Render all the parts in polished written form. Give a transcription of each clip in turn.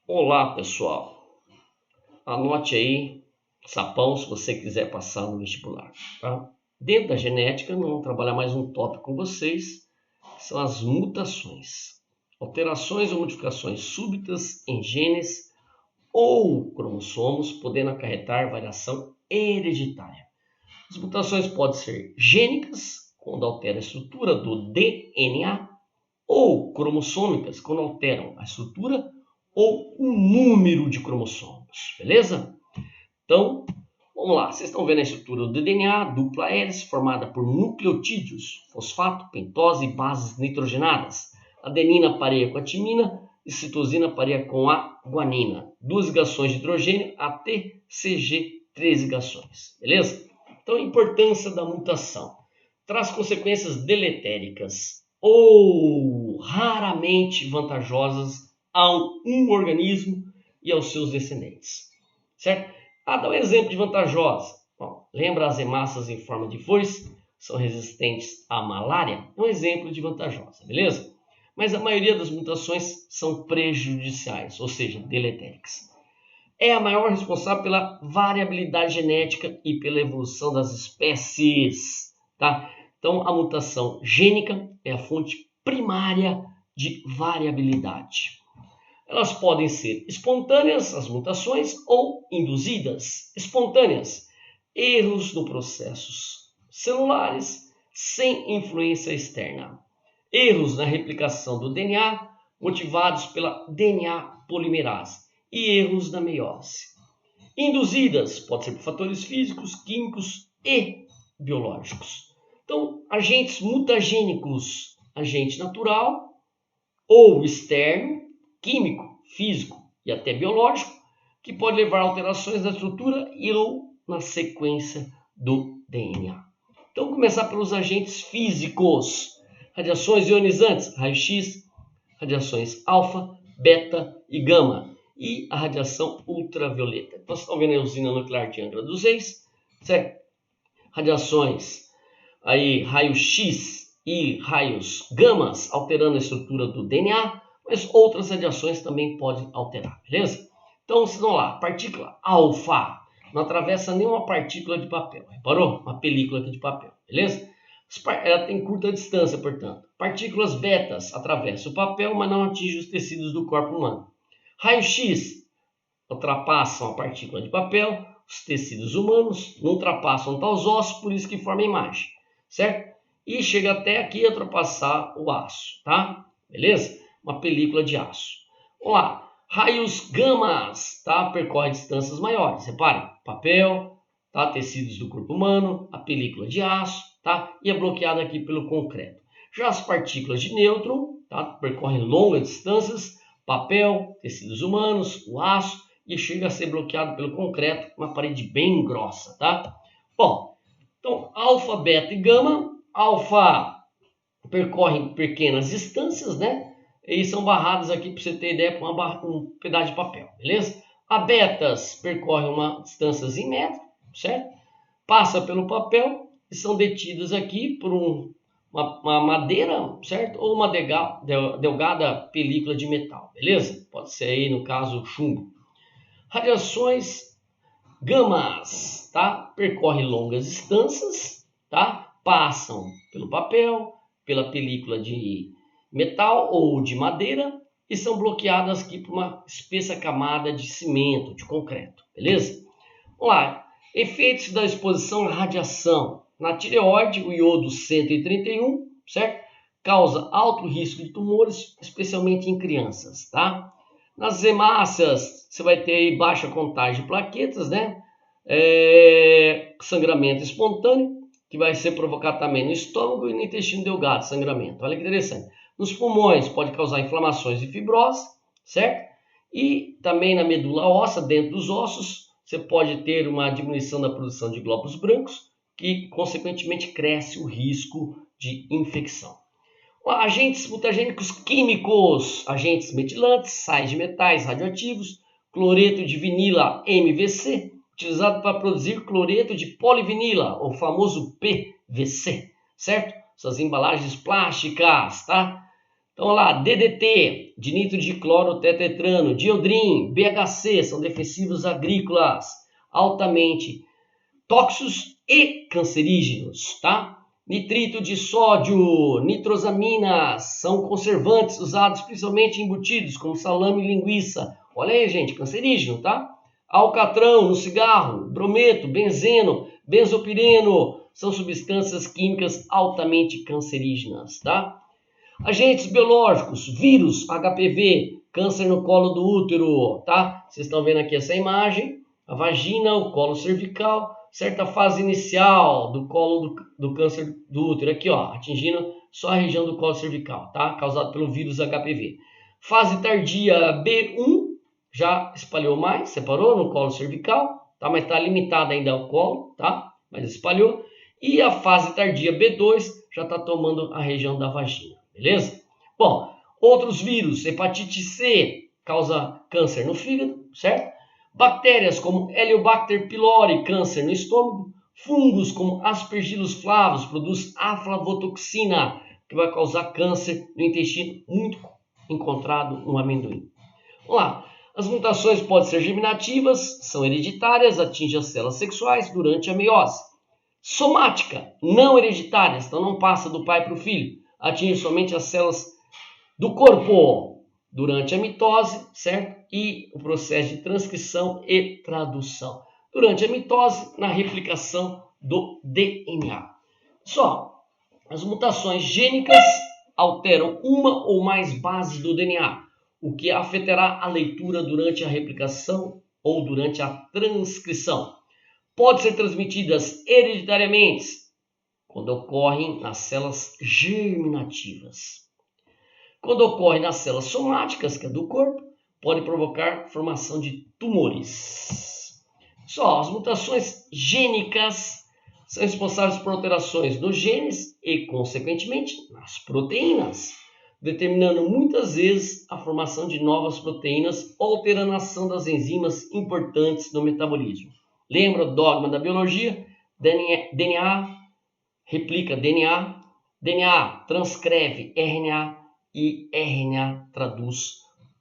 Olá, pessoal. Anote aí, sapão, se você quiser passar no vestibular, tá? Dentro da genética, nós vamos trabalhar mais um tópico com vocês, que são as mutações. Alterações ou modificações súbitas em genes ou cromossomos, podendo acarretar variação hereditária. As mutações podem ser gênicas, quando altera a estrutura do DNA, ou cromossômicas, quando alteram a estrutura ou o número de cromossomos, beleza? Então, vamos lá. Vocês estão vendo a estrutura do DNA, dupla hélice, formada por nucleotídeos, fosfato, pentose e bases nitrogenadas. Adenina pareia com a timina e citosina pareia com a guanina. Duas ligações de hidrogênio até CG, 3 ligações, beleza? Então, a importância da mutação. Traz consequências deletéricas ou raramente vantajosas a um organismo e aos seus descendentes, certo? Dá um exemplo de vantajosa. Bom, lembra as hemácias em forma de foice? São resistentes à malária? É um exemplo de vantajosa, beleza? Mas a maioria das mutações são prejudiciais, ou seja, deletéricas. É a maior responsável pela variabilidade genética e pela evolução das espécies, tá? Então, a mutação gênica é a fonte primária de variabilidade. Elas podem ser espontâneas, as mutações, ou induzidas. Espontâneas, erros no processos celulares sem influência externa. Erros na replicação do DNA, motivados pela DNA polimerase. E erros na meiose. Induzidas, pode ser por fatores físicos, químicos e biológicos. Então, agentes mutagênicos, agente natural ou externo, químico, físico e até biológico, que pode levar a alterações na estrutura e ou na sequência do DNA. Então, vamos começar pelos agentes físicos. Radiações ionizantes, raio-x, radiações alfa, beta e gama. E a radiação ultravioleta. Nós estamos vendo a usina nuclear de Angra dos Reis, certo? Radiações aí, raio-x e raios gamas, alterando a estrutura do DNA, mas outras radiações também podem alterar, beleza? Então, vocês vão lá, partícula alfa não atravessa nenhuma partícula de papel, reparou? Uma película aqui de papel, beleza? Ela tem curta distância, portanto. Partículas betas atravessam o papel, mas não atingem os tecidos do corpo humano. Raio-x ultrapassam a partícula de papel, os tecidos humanos não ultrapassam os ossos, por isso que forma a imagem, certo? E chega até aqui a ultrapassar o aço, tá? Beleza? Uma película de aço. Vamos lá. Raios gamas, tá? Percorre distâncias maiores. Reparem, papel, tá? Tecidos do corpo humano, a película de aço, tá? E é bloqueada aqui pelo concreto. Já as partículas de nêutron, tá? Percorrem longas distâncias, papel, tecidos humanos, o aço, e chega a ser bloqueado pelo concreto, uma parede bem grossa, tá? Bom, então alfa, beta e gama. Alfa percorrem pequenas distâncias, né? E são barradas aqui, para você ter ideia, com um pedaço de papel, beleza? A betas percorrem uma distância em metro, certo? Passa pelo papel e são detidas aqui por uma madeira, certo? Ou uma delgada película de metal, beleza? Pode ser aí, no caso, chumbo. Radiações gamas, tá? Percorrem longas distâncias, tá? Passam pelo papel, pela película de metal ou de madeira e são bloqueadas aqui por uma espessa camada de cimento, de concreto, beleza? Vamos lá. Efeitos da exposição à radiação. Na tireoide, o iodo 131, certo? Causa alto risco de tumores, especialmente em crianças, tá? Nas hemácias, você vai ter aí baixa contagem de plaquetas, né? Sangramento espontâneo, que vai ser provocado também no estômago e no intestino delgado, sangramento. Olha que interessante. Nos pulmões, pode causar inflamações e fibrose, certo? E também na medula óssea, dentro dos ossos, você pode ter uma diminuição da produção de glóbulos brancos, que, consequentemente, cresce o risco de infecção. Agentes mutagênicos químicos, agentes metilantes, sais de metais radioativos, cloreto de vinila MVC, utilizado para produzir cloreto de polivinila, o famoso PVC, certo? Essas embalagens plásticas, tá? Então, lá, DDT, dinitro de clorotetetrano, diodrim, BHC, são defensivos agrícolas, altamente tóxicos e cancerígenos, tá? Nitrito de sódio, nitrosaminas, são conservantes usados principalmente em embutidos, como salame e linguiça. Olha aí, gente, cancerígeno, tá? Alcatrão no cigarro, brometo, benzeno, benzopireno, são substâncias químicas altamente cancerígenas, tá? Agentes biológicos, vírus, HPV, câncer no colo do útero, tá? Vocês estão vendo aqui essa imagem, a vagina, o colo cervical, certa fase inicial do colo do câncer do útero, aqui ó, atingindo só a região do colo cervical, tá? Causado pelo vírus HPV. Fase tardia B1, já espalhou mais, separou no colo cervical, tá? Mas está limitada ainda ao colo, tá? Mas espalhou. E a fase tardia B2 já está tomando a região da vagina. Beleza? Bom, outros vírus, hepatite C, causa câncer no fígado, certo? Bactérias como Heliobacter pylori, câncer no estômago. Fungos como Aspergillus flavus, produz aflavotoxina, que vai causar câncer no intestino, muito encontrado no amendoim. Vamos lá. As mutações podem ser germinativas, são hereditárias, atingem as células sexuais durante a meiose. Somática, não hereditárias, então não passa do pai para o filho. Atinge somente as células do corpo durante a mitose, certo? E o processo de transcrição e tradução. Durante a mitose, na replicação do DNA. Só, as mutações gênicas alteram uma ou mais bases do DNA, o que afetará a leitura durante a replicação ou durante a transcrição. Pode ser transmitidas hereditariamente, quando ocorrem nas células germinativas. Quando ocorre nas células somáticas, que é do corpo, pode provocar formação de tumores. Só as mutações gênicas são responsáveis por alterações nos genes e, consequentemente, nas proteínas, determinando muitas vezes a formação de novas proteínas ou alterando a ação das enzimas importantes no metabolismo. Lembra o dogma da biologia? DNA replica DNA, DNA transcreve RNA e RNA traduz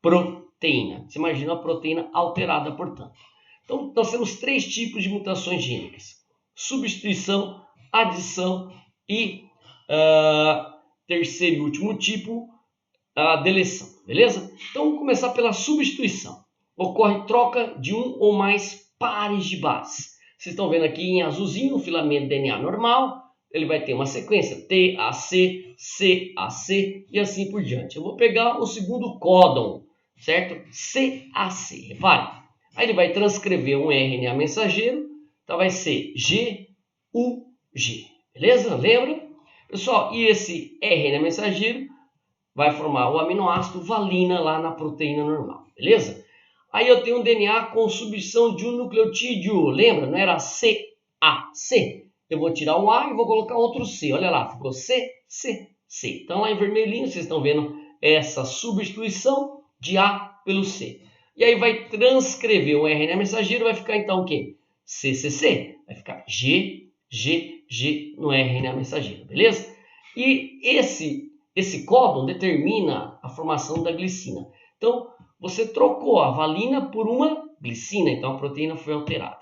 proteína. Você imagina a proteína alterada, portanto. Então, nós temos 3 tipos de mutações gênicas: substituição, adição e terceiro e último tipo, a deleção. Beleza? Então, vamos começar pela substituição. Ocorre troca de um ou mais pares de bases. Vocês estão vendo aqui em azulzinho o filamento DNA normal. Ele vai ter uma sequência TAC, CAC e assim por diante. Eu vou pegar o segundo códon, certo? CAC, repare. Aí ele vai transcrever um RNA mensageiro, então vai ser GUG, beleza? Lembra? Pessoal, e esse RNA mensageiro vai formar o aminoácido valina lá na proteína normal, beleza? Aí eu tenho um DNA com substituição de um nucleotídeo, lembra? Não era CAC? Eu vou tirar o A e vou colocar outro C. Olha lá, ficou C, C, C. Então lá em vermelhinho vocês estão vendo essa substituição de A pelo C. E aí vai transcrever o RNA mensageiro, vai ficar então o quê? CCC. Vai ficar G, G, G no RNA mensageiro, beleza? E esse códon determina a formação da glicina. Então, você trocou a valina por uma glicina, então a proteína foi alterada.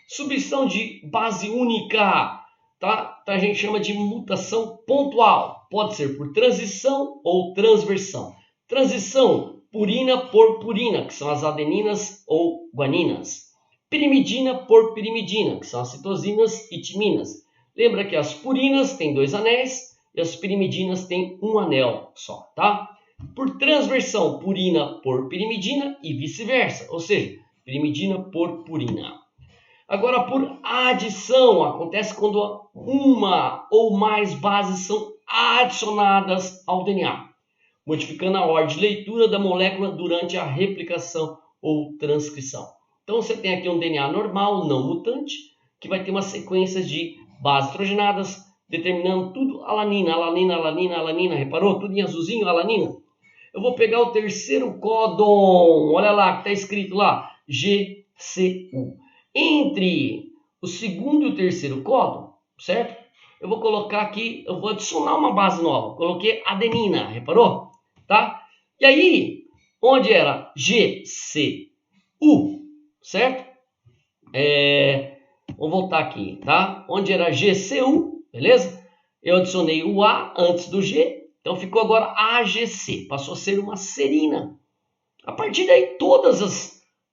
Substituição de base única, tá? A gente chama de mutação pontual. Pode ser por transição ou transversão. Transição, purina por purina, que são as adeninas ou guaninas. Pirimidina por pirimidina, que são as citosinas e timinas. Lembra que as purinas têm 2 anéis e as pirimidinas têm 1 anel só, tá? Por transversão, purina por pirimidina e vice-versa, ou seja, pirimidina por purina. Agora, por adição, acontece quando uma ou mais bases são adicionadas ao DNA, modificando a ordem de leitura da molécula durante a replicação ou transcrição. Então, você tem aqui um DNA normal, não mutante, que vai ter uma sequência de bases nitrogenadas, determinando tudo alanina, alanina, alanina, alanina. Reparou? Tudo em azulzinho, alanina. Eu vou pegar o terceiro códon, olha lá, que está escrito lá, GCU. Entre o segundo e o terceiro códon, certo? Eu vou colocar aqui, eu vou adicionar uma base nova. Coloquei adenina, reparou? tá? E aí, onde era GCU, certo? Vamos voltar aqui, tá? Onde era GCU, beleza? Eu adicionei o A antes do G, então ficou agora AGC, passou a ser uma serina. A partir daí,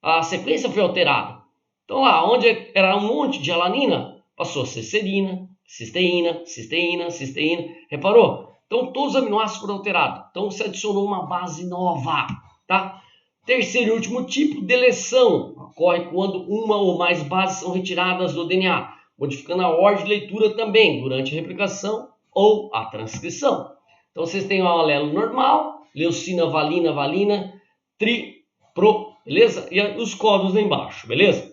a sequência foi alterada. Então lá, onde era um monte de alanina, passou a ser serina, cisteína, cisteína, cisteína. Reparou? Então todos os aminoácidos foram alterados. Então você adicionou uma base nova, tá? Terceiro e último tipo, deleção. Ocorre quando uma ou mais bases são retiradas do DNA, modificando a ordem de leitura também, durante a replicação ou a transcrição. Então vocês têm o alelo normal, leucina, valina, valina, tri, pro, beleza? E os códigos lá embaixo, beleza?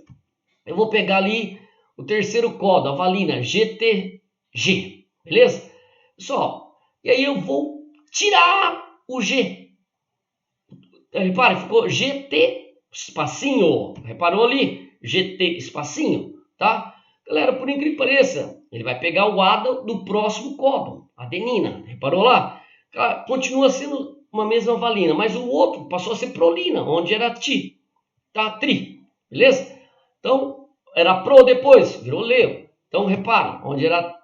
Eu vou pegar ali o terceiro código, a valina, GTG, beleza? Pessoal, e aí eu vou tirar o G. Repara, ficou GT espacinho. Reparou ali? GT espacinho, tá? Galera, por incrível que pareça, ele vai pegar o A do próximo códon, adenina. Reparou lá? Continua sendo uma mesma valina, mas o outro passou a ser prolina, onde era ti, tá? Tri, beleza? Então, era pro depois, virou leu. Então, repara, onde era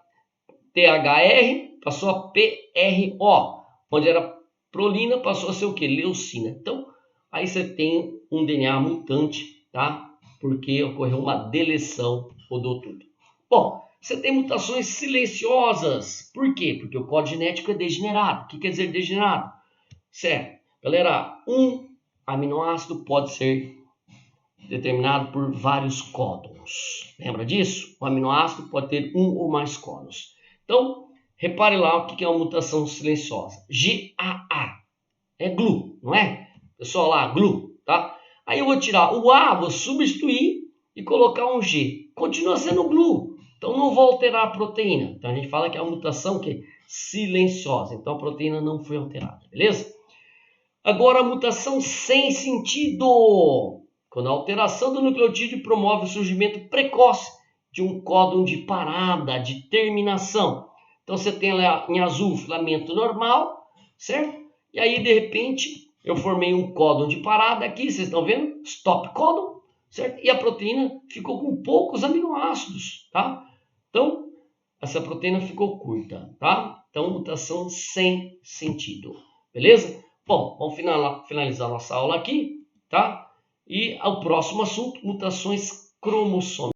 THR, passou a PRO. Onde era prolina, passou a ser o que? Leucina. Então, aí você tem um DNA mutante, tá? Porque ocorreu uma deleção, mudou tudo. Bom, você tem mutações silenciosas. Por quê? Porque o código genético é degenerado. O que quer dizer degenerado? Certo. Galera, um aminoácido pode ser determinado por vários códons. Lembra disso? O aminoácido pode ter um ou mais códons. Então, repare lá o que é uma mutação silenciosa. GAA. É GLU, não é? Pessoal lá, GLU, tá? Aí eu vou tirar o A, vou substituir e colocar um G. Continua sendo GLU. Então não vou alterar a proteína. Então a gente fala que é uma mutação que é silenciosa. Então a proteína não foi alterada, beleza? Agora a mutação sem sentido. Quando a alteração do nucleotídeo promove o surgimento precoce de um códon de parada, de terminação. Então você tem lá em azul o filamento normal, certo? E aí de repente eu formei um códon de parada aqui, vocês estão vendo? Stop códon, certo? E a proteína ficou com poucos aminoácidos, tá? Então essa proteína ficou curta, tá? Então mutação sem sentido, beleza? Bom, vamos finalizar nossa aula aqui, tá? E ao próximo assunto, mutações cromossômicas.